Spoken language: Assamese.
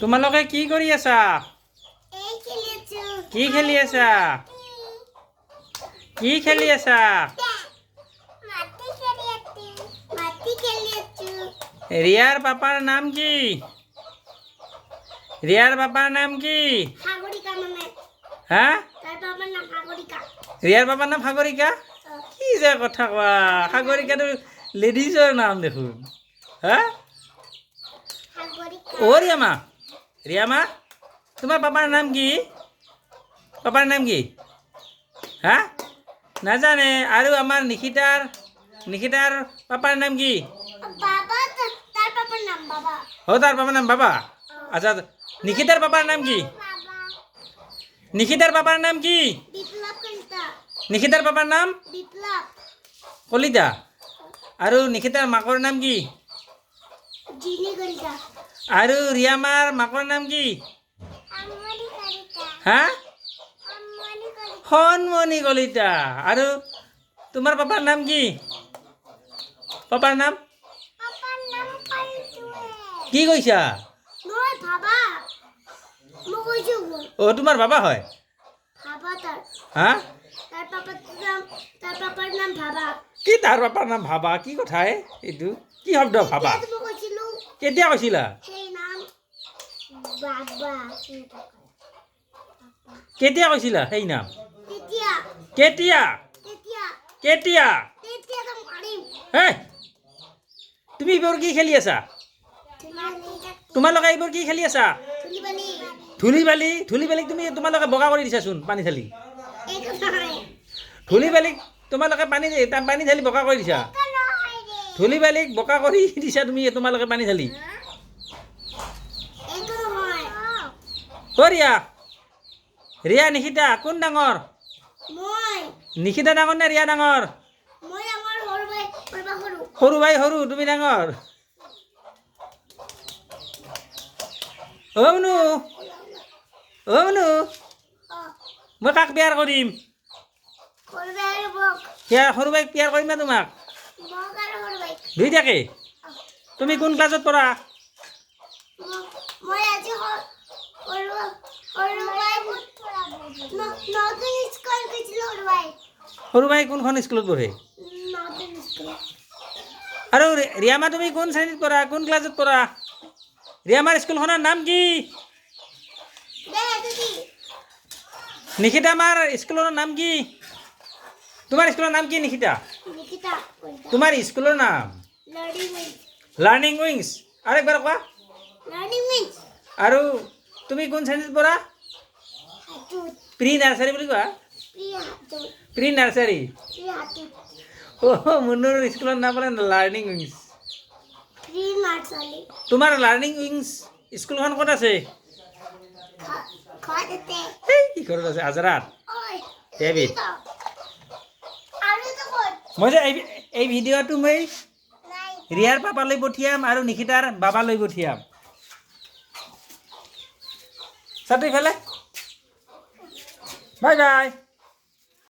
তোমালোকে কি কৰি আছা? কি খেলি আছা? কি খেলি আছা? ৰিয়াৰ পাপাৰ নাম কি? ৰিয়াৰ পাপাৰ নাম কি? হা? ৰিয়াৰ পাপাৰ নাম সাগৰিকা? কি যে কথা কোৱা, সাগৰিকাটো লেডিজৰ নাম দেখোন। হা? অ' ৰিয়ামা, ৰিয়ামা তোমাৰ পাপাৰ নাম কি? পাপাৰ নাম কি? হা? নাজানে। আৰু আমাৰ নিশিতাৰ পাপাৰ নাম কি? অ' তাৰ পাপাৰ নাম বাবা। আচ্ছা, নিশিতাৰ পাপাৰ নাম কি? নিশিতাৰ পাপাৰ নাম কি? নিশিতাৰ পাপাৰ নাম কলিতা। আৰু নিশিতাৰ মাকৰ নাম কি? আৰু ৰিয়ামাৰ মাকৰ নাম কি? হা? সন্মণি কলিতা। আৰু তোমাৰ পাপাৰ নাম কি? পাপাৰ নাম কি কৈছা? অ' তোমাৰ বাবা হয়? হা? কি তাৰ পাপাৰ নাম ভাবা? কি কথা এইটো? কি শব্দ ভাবা? কেতিয়া কৈছিলা? কেতিয়া কৈছিলা সেই নাম? কেতিয়া? কেতিয়া? হেই, তুমি এইবোৰ কি খেলি আছা? তোমালোকে এইবোৰ কি খেলি আছা? ধূলি বালিক তোমালোকে বগা কৰি দিছাচোন পানী ঢালি। ধূলি বালিক তোমালোকে পানী ঢালি বগা কৰি দিছা। ধূলি বালিক বগা কৰি দিছা তোমালোকে পানী ঢালি। ৰিয়া নিশিতা কোন ডাঙৰ? নিশিতা ডাঙৰ নে ৰিয়া ডাঙৰ? সৰু ভাই সৰু, তুমি ডাঙৰ। অ' মনু, মই কাক বিয়াৰ কৰিম? সৰু বাইক বিয়াৰ কৰিম না তোমাক? দুইটাকে? তুমি কোন ক্লাছত পঢ়া? সৰু ভাই কোনখন স্কুলত পঢ়ে? আৰু ৰিয়ামা তুমি কোন শ্ৰেণীত পঢ়া? কোন ক্লাছত পঢ়া? ৰিয়ামাৰ স্কুলখনৰ নাম কি? নিশিতা আমাৰ স্কুলৰ নাম কি? তোমাৰ স্কুলৰ নাম কি নিশিতা? তোমাৰ স্কুলৰ নাম লাৰ্ণিং উইংছ। আৰু একবাৰ কোৱা। আৰু তুমি কোন শ্ৰেণীত পঢ়া? প্ৰি নাৰ্চাৰী বুলি কোৱা। Pre nursery. অ' মুনুৰ স্কুলৰ নাম বোলে লাৰ্ণিং উইংছ। তোমাৰ লাৰ্ণিং উইংছ স্কুলখন ক'ত আছে? কি ঘৰত আছে? আজৰাত। মই যে এই ভিডিঅ'টো মই ৰিয়াৰ পাপালৈ পঠিয়াম আৰু নিশিতাৰ বাবালৈ পঠিয়াম। চাটো ইফালে। Bye bye.